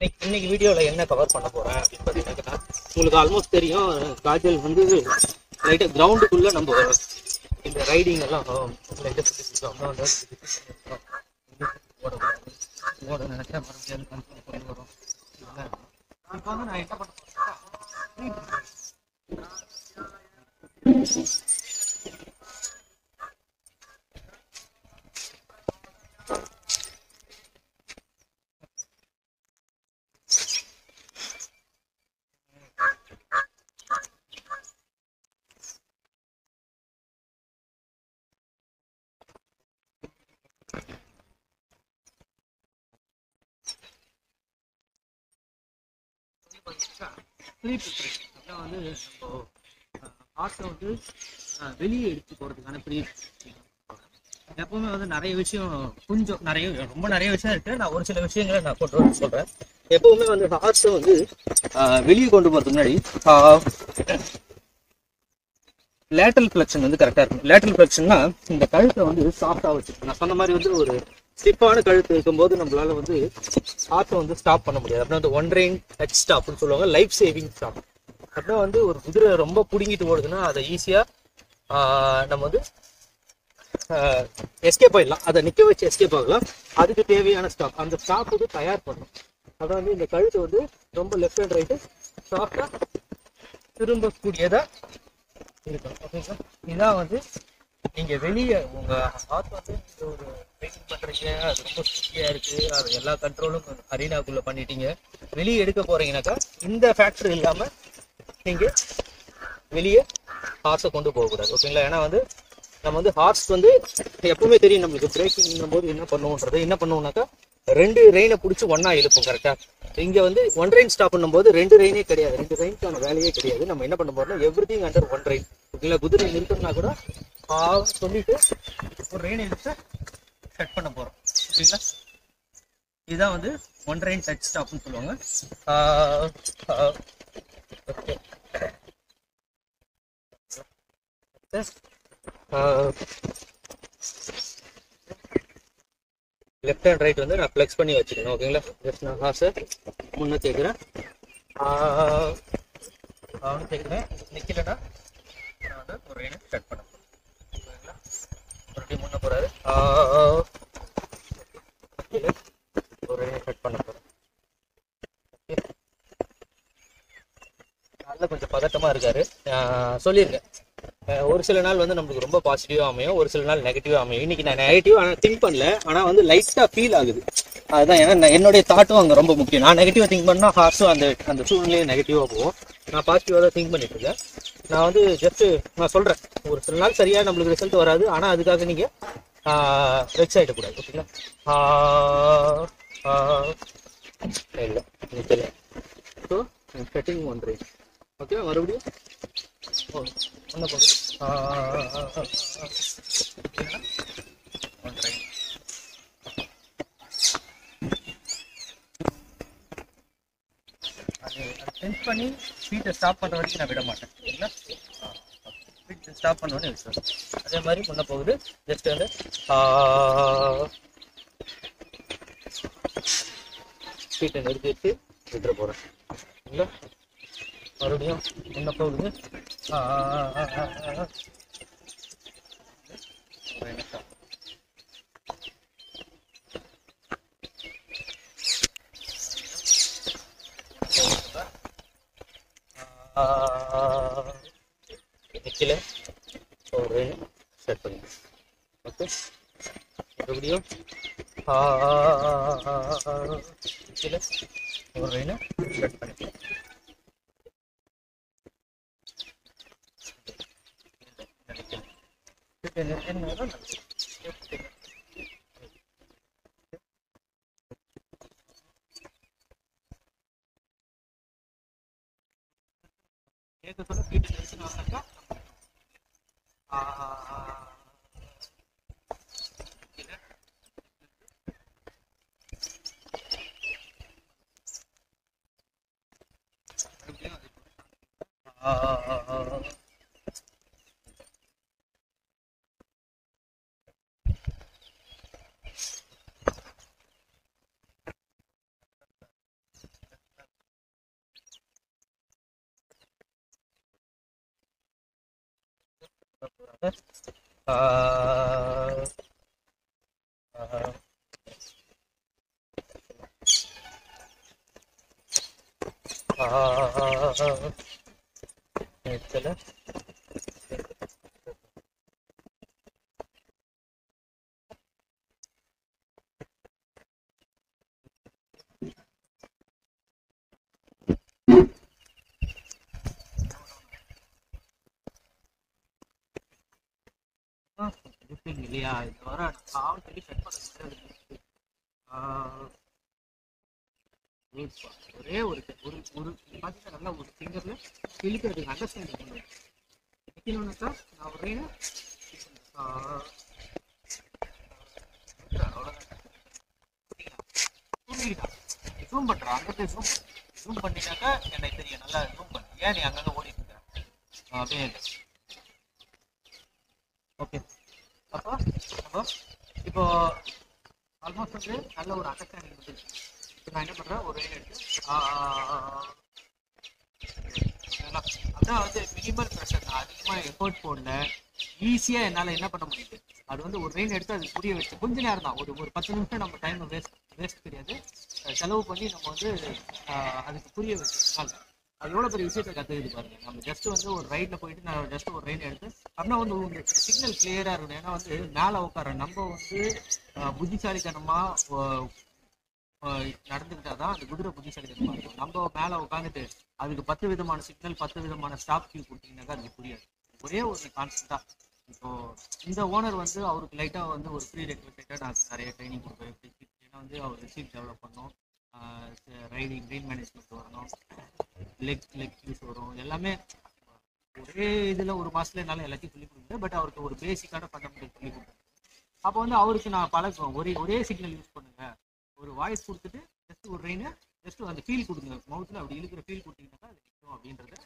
இன்னைக்கு வீடியோவில் என்ன கவர் பண்ண போகிறேன் அப்படின்னு பார்த்தீங்கன்னா, உங்களுக்கு ஆல்மோஸ்ட் தெரியும். காஜல் வந்து லைட்டாக கிரவுண்டுக்குள்ளே நம்ம இந்த ரைடிங் எல்லாம் லைட்டாக சுற்றி ஓட நினைச்சா மறுபடியும் கண்ட்ரோல் பண்ணி வரும். இப்போ வந்து நான் என்ன பண்ண போகிறேன், ஸ்லீப் அதான் வந்து நம்ம ஹார்ட்டை வந்து வெளியே எடுத்து போகிறதுக்கான எப்பவுமே வந்து நிறைய விஷயம் கொஞ்சம் ரொம்ப நிறைய விஷயம் இருக்கு. நான் ஒரு சில விஷயங்களை நான் கொண்டு வந்து சொல்றேன். எப்பவுமே வந்து ஹார்ட்டை வந்து வெளியே கொண்டு போறதுக்கு முன்னாடி லேட்டரல் ஃப்ளெக்ஷன் வந்து கரெக்டாக இருக்கும். லேட்டரல் ஃப்ளெக்ஷன்னா இந்த கழுத்தை வந்து சாஃப்டாக வச்சுருக்கு. நான் சொன்ன மாதிரி வந்து ஒரு ஸ்டிப்பான கழுத்து இருக்கும்போது நம்மளால வந்து ஹார்ட்டை வந்து ஸ்டாப் பண்ண முடியாது. அப்படின்னா வந்து ஒன் ரெயின் டச் ஸ்டாப்னு சொல்லுவாங்க, லைஃப் சேவிங் ஸ்டாப். அப்படின்னா வந்து ஒரு குதிரை ரொம்ப பிடுங்கிட்டு ஓடுதுன்னா அதை ஈஸியாக நம்ம வந்து எஸ்கேப் ஆகிடலாம், அதை நிற்க வச்சு எஸ்கேப் ஆகலாம். அதுக்கு தேவையான ஸ்டாப், அந்த ஸ்டாப் வந்து தயார் பண்ணணும். அதான் வந்து இந்த கழுத்து வந்து ரொம்ப லெஃப்ட் அண்ட் ரைட்டு சாஃப்டாக திரும்பக்கூடியதாக இருக்கணும். ஓகேங்களா? இதான் வந்து நீங்கள் வெளியே உங்கள் ஹார்ட் வந்து நீங்கள் ஒரு ட்ரைனிங் பண்ணுறீங்க, அது ரொம்ப ஸ்ட்ரிக்டியாக இருக்குது, அது எல்லா கண்ட்ரோலும் அரீனாக்குள்ளே பண்ணிட்டீங்க, வெளியே எடுக்க போகிறீங்கனாக்கா இந்த ஃபேக்டர் இல்லாமல் நீங்கள் வெளியே ஹார்ஸை கொண்டு போகக்கூடாது. ஓகேங்களா? ஏன்னா வந்து நம்ம வந்து ஹார்ஸ் வந்து எப்பவுமே தெரியும் நம்மளுக்கு பிரேக்கிங் போது என்ன பண்ணுவோம்னாக்கா ரெண்டு ரெயினை பிடிச்சி ஒன்னா இழுப்போம். கரெக்டா? இங்க வந்து ஒன் ரெயின் ஸ்டாப் பண்ணும்போது ரெண்டு ரெயினே கிடையாது, ரெண்டு ரெயினுக்கான வேலையே கிடையாது. நம்ம என்ன பண்ண போறோம்னா எவ்ரிதிங் அண்டர் ஒன் ரெயின். ஓகேங்களா? குதிரை நிறுத்தணும்னா கூட சொல்லிட்டு ஒரு ரெயினை இழுத்து செட் பண்ண போறோம். ஓகேங்களா? இதுதான் வந்து ஒன் ரெயின் டச் ஸ்டாப்னு சொல்லுவாங்க. லெஃப்ட் அண்ட் ரைட் வந்து நான் ஃப்ளெக்ஸ் பண்ணி வச்சுக்கணும். ஓகேங்களா? ஜஸ்ட் நான் ஹார்ஸை முன்னே தேய்க்கிறேன், தேய்க்கிறேன். நிற்கலன்னா நான் வந்து ஒரு ரெயினை செட் பண்ண போகிறேன். ஓகேங்களா? மறுபடியும் முன்னே போகிறாரு, ஒரு ரெயினை செட் பண்ண போகிறேன். நல்ல கொஞ்சம் பதட்டமாக இருக்காரு. சொல்லியிருக்கேன், ஒரு சில நாள் வந்து நம்மளுக்கு ரொம்ப பாசிட்டிவாக அமையும், ஒரு சில நாள் நெகட்டிவாக அமையும். இன்னைக்கு நான் நெகட்டிவ் ஆனால் திங்க் பண்ணல, ஆனால் வந்து லைட்டாக ஃபீல் ஆகுது. அதுதான், ஏன்னா என்னுடைய தாட்டும் அங்கே ரொம்ப முக்கியம். நான் நெகட்டிவாக திங்க் பண்ணால் ஹார்ஸும் அந்த சூழ்நிலையே நெகட்டிவாக போகும். நான் பாசிட்டிவாக தான் திங்க் பண்ணிட்டு இருக்கேன். நான் வந்து ஜஸ்ட்டு நான் சொல்கிறேன், ஒரு சில நாள் சரியாக நம்மளுக்கு ரிசல்ட் வராது, ஆனால் அதுக்காக நீங்கள் வெக்ஸ் ஆகிடக்கூடாது. ஓகேங்களா? இல்லை நிற்கல. So setting one right. Okay, மறுபடியும் ஒன்றை போகுது, ஒன் ரைட். அது டென்ஸ் பண்ணி ஸ்பீட்டை ஸ்டாப் பண்ணுற வரைக்கும் நான் விட மாட்டேன். சரிங்களா? ஸ்பீட் ஸ்டாப் பண்ணோன்னே விட்டுருவேன். அதே மாதிரி முன்ன போகுது, ஜஸ்ட் வந்து ஸ்பீட்டை நிறுத்தி வச்சு விட்டுற போகிறேன். சரிங்களா? மறுபடியும் முன்ன போகுது, நிற்கல, ஒரு செட் பண்ணி. ஓகே, மறுபடியும் நிற்கல, ஒரு ரெயினை செட் பண்ணி. கேட்க சொல்ல வீட்டு பிரச்சனை வந்தாக்கா இல்லையா இது வர ஆல்ரெடி செட் பண்ண ஒரே ஒரு ஒரு ஒரு பார்த்தீங்கன்னா நல்லா ஒரு ஃபிங்கர்ல கிழிக்கிறதுக்கு அண்டர்ஸ்டாண்டிங் பண்ணுவேன் வைக்கணும்னாக்கா நான் ஒரே ஜூம் பண்றேன் அங்கே ஜூம் பண்ணினாக்கா எனக்கு தெரியும் நல்லா ஜூம் பண்ணு ஏன் நீ அங்கங்கே ஓடிட்டு இருக்க அப்படியே ஓகே அப்போ நம்ம இப்போ ஆல்மோஸ்ட் வந்து நல்ல ஒரு அண்டர்ஸ்டாண்டிங் வந்துருச்சு நான் என்ன பண்றேன் ஒரு லைன் எடுத்து அதான் வந்து மினிமல் ப்ரெஷர் நான் அதிகமாக எஃபோர்ட் போடல ஈஸியாக என்னால் என்ன பண்ண முடியுது அது வந்து ஒரு லைன் எடுத்து அது புரிய வச்சு கொஞ்ச நேரம் தான் ஒரு 10 நிமிஷம் நம்ம டைமை வேஸ்ட் கிடையாது செலவு பண்ணி நம்ம வந்து அதுக்கு புரிய வச்சதுனால அது எவ்வளோ பெரிய விஷயத்தை கற்றுக்குது பாருங்க நம்ம ஜஸ்ட் வந்து ஒரு ரைடில் போயிட்டு நான் ஜஸ்ட் ஒரு ரைட் எடுத்து அப்படின்னா வந்து உங்களுக்கு சிக்னல் கிளியராக இருக்கணும் ஏன்னா வந்து மேலே உட்கார நம்ம வந்து புத்திசாலித்தனமாக நடந்துக்கிட்டா தான் அந்த குதிரை புத்திசாலித்தனமாக இருக்கும் நம்ம மேலே உட்காந்துட்டு அதுக்கு 10 விதமான சிக்னல் 10 விதமான ஸ்டாப் கியூ கொடுத்தீங்கன்னாக்கா அதுக்கு புரியாது ஒரே ஒரு கான்ஸ்டன்டா இப்போ இந்த ஓனர் வந்து அவருக்கு லைட்டாக வந்து ஒரு ப்ரீ ரெக்வஸ்டாக நான் நிறைய ட்ரைனிங் கொடுப்பேன் ஏன்னா வந்து அவர் ரிசீவ் டெவலப் பண்ணணும் ரைடிங் ட்ரெயின் மேனேஜ்மெண்ட் வரணும் லெக் யூஸ் வரும் எல்லாமே ஒரே இதில் ஒரு மாதத்துல என்னால் எல்லாத்தையும் சொல்லி கொடுக்குறேன் பட் அவருக்கு ஒரு பேசிக்கான ஃபண்டமெண்டல் சொல்லி கொடுக்குறேன் அப்போ வந்து அவருக்கு நான் பழக்கம் ஒரே சிக்னல் யூஸ் பண்ணுங்க ஒரு வாய்ஸ் கொடுத்துட்டு ஜஸ்ட் ஒரு ரெயினை ஜஸ்ட் அந்த ஃபீல் கொடுங்க மவுத்தில் அப்படி இழுக்கிற ஃபீல் கொடுத்தீங்கன்னாக்கா அது நிற்கும் அப்படின்றத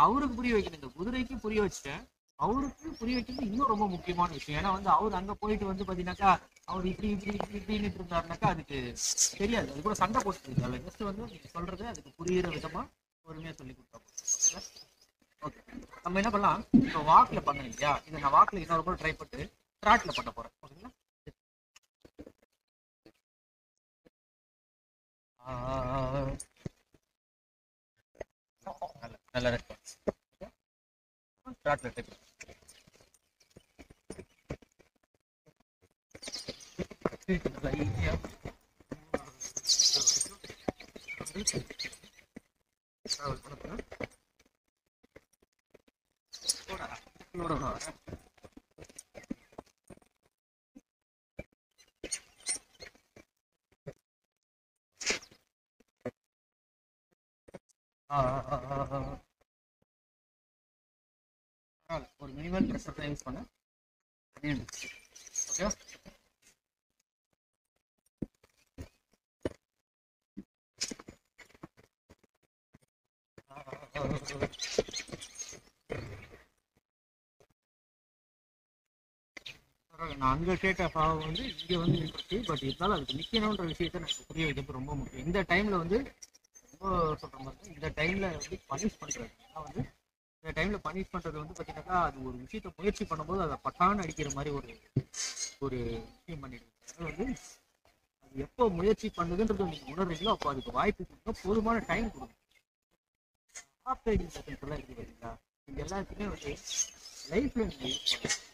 அவருக்கு புரிய வைக்கணும் இந்த குதிரைக்கு புரிய வச்சுட்டேன் அவருக்கு புரிய வைக்கிறது இன்னும் ரொம்ப முக்கியமான விஷயம் ஏன்னா வந்து அவர் அங்கே போயிட்டு வந்து பார்த்தீங்கன்னாக்கா அவர் இப்படின்னு இருந்தாருனாக்கா அதுக்கு தெரியாது அது கூட சண்டை போட்டு அதில் ஜஸ்ட் வந்து நீங்கள் சொல்றது அதுக்கு புரியுற விதமாக பொறுமையாக சொல்லி கொடுத்தோம் ஓகே நம்ம என்ன பண்ணலாம் இப்போ வாக்கில் பண்ண இல்லையா இதை நான் வாக்கில் இன்னொரு கூட ட்ரை பண்ணிட்டு ட்ராட்டில் பண்ண போகிறேன் ஓகேங்களா நல்ல ரெஸ்பான்ஸ் ட்ராட்டில் டைப் நல்லா ஈஸியாக ட்ராவல் பண்ண போகிறேன் ஒரு மினிமல் ப்ரெஷர் யூஸ் பண்ண ஓகே நான் அங்கே கேட்ட பாவம் வந்து இங்கே வந்து இருக்கு பட் இருந்தாலும் அதுக்கு நிற்கணுன்ற விஷயத்த எனக்கு புரிய வைக்கிறது ரொம்ப முக்கியம் இந்த டைமில் வந்து ரொம்ப சொல்கிற மாதிரி இந்த டைமில் வந்து பனிஷ் பண்ணுறது ஏன்னா வந்து இந்த டைமில் பனிஷ் பண்ணுறது வந்து பார்த்தீங்கன்னாக்கா அது ஒரு விஷயத்த முயற்சி பண்ணும்போது அதை பட்டான்னு அடிக்கிற மாதிரி ஒரு விஷயம் பண்ணிடுது அதனால் வந்து அது எப்போ முயற்சி பண்ணுதுன்றது நீங்கள் உணர்றீங்களோ அப்போ அதுக்கு வாய்ப்பு கொடுங்க போதுமான டைம் கொடுங்க ஆப்ரேட்டிங் செகண்ட்லாம் இருக்குது பார்த்தீங்களா இது எல்லாத்துக்குமே வந்து லைஃப்ல நீங்கள் யூஸ் பண்ணலாம்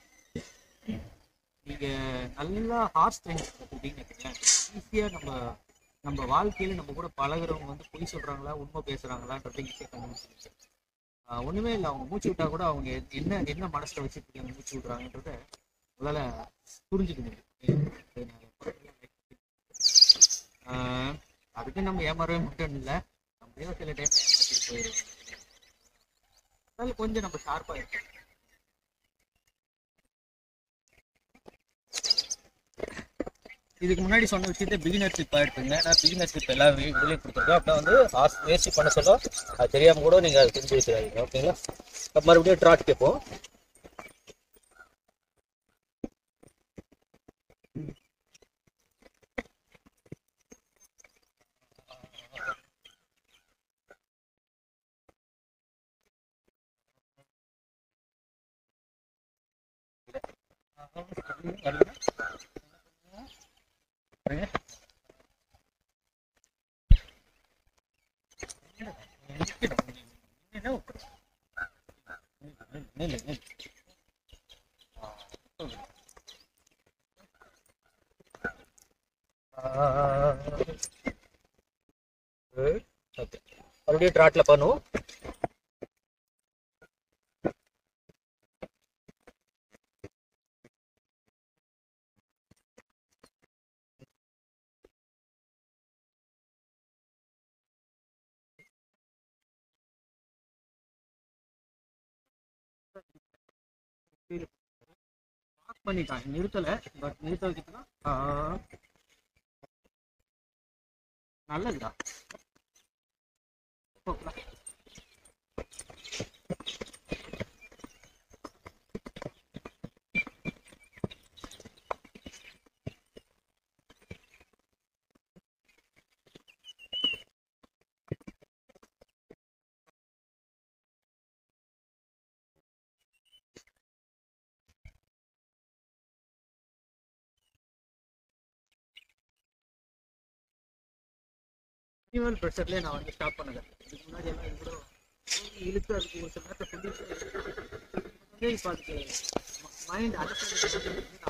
நீங்கள் நல்லா ஹார்ஸ் ட்ரைனிங் கற்றுக்கிட்டீங்கன்னு வச்சுக்கோங்களேன் ஈஸியாக நம்ம வாழ்க்கையில் நம்ம கூட பழகிறவங்க வந்து பொய் சொல்கிறாங்களா உண்மை பேசுகிறாங்களான்றதை ஈஸியாக கண்டுபிடிச்சிருச்சு ஒன்றுமே இல்லை அவங்க மூச்சு விட்டா கூட அவங்க என்ன மனசில் வச்சுட்டு மூச்சு விட்றாங்கன்றத உங்களால் புரிஞ்சுக்க முடியும் அதுக்கு நம்ம ஏமாறவே மட்டும் இல்லை நம்மளே சில டைம் ஏமாற்றிட்டு போயிடுவோம் அதனால கொஞ்சம் நம்ம ஷார்ப்பாக இருக்கோம் இதுக்கு முன்னாடி சொன்ன விஷயத்த பிகினர் ட்ரிப் ஆகிடுங்க நான் பிகினர் ட்ரிப் எல்லா இதுலேயும் கொடுத்துருக்கேன் அப்படின்னா வந்து முயற்சி பண்ண சொல்ல அது தெரியாமல் கூட நீங்கள் அதை தெரிஞ்சு வச்சுக்காதீங்க ஓகேங்களா மறுபடியும் ட்ராட் கேட்போம் மறுபடியும் ட்ராட்ல பண்ணுவோம். பண்ணிட்டான், நிறுத்தலை, பட் நிறுத்த வைக்கிறதுனா நல்லதுதான். மினிமல் ப்ரெஷர்லேயே நான் வந்து ஸ்டாப் பண்ணுறேன். இதுக்கு முன்னாடி எல்லாம் இவ்வளோ இழுத்து அதுக்கு ஒரு சில நேரத்தை சொல்லிட்டு இப்போ அதுக்கு மைண்ட் அண்டர்ஸ்டாண்டிங்